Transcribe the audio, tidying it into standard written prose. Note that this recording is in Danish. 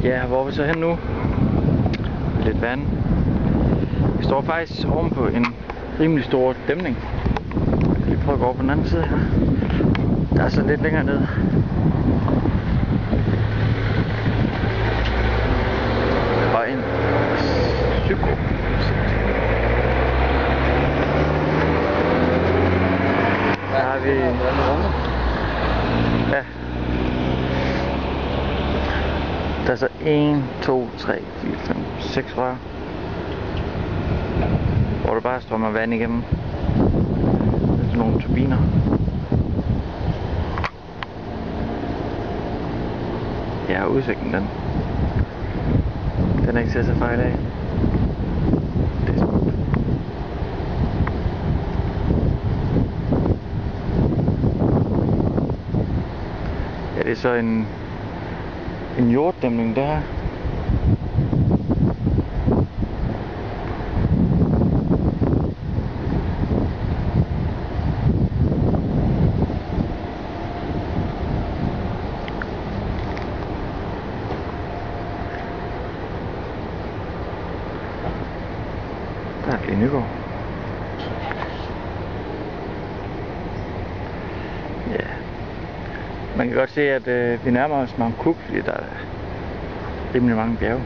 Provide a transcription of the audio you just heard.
Ja, hvor er vi så hen nu? Lidt vand. Vi står faktisk oven på en rimelig stor dæmning. Jeg kan lige prøve at gå over på den anden side her. Der er så lidt længere ned. Og en psyko. Der har vi... Ja. Der er så 1, 2, 3, 4, 5, 6 rør, hvor der bare strømmer vand igennem. Der er sådan nogle turbiner. Ja, udsigten den er ikke til at tage fejl af. Det er smukt. Ja, det er så en jorddæmning, det her. Der er Nyborg. Ja. Man kan godt se, at vi nærmer os Mount Cook, fordi der er rimelig mange bjerge.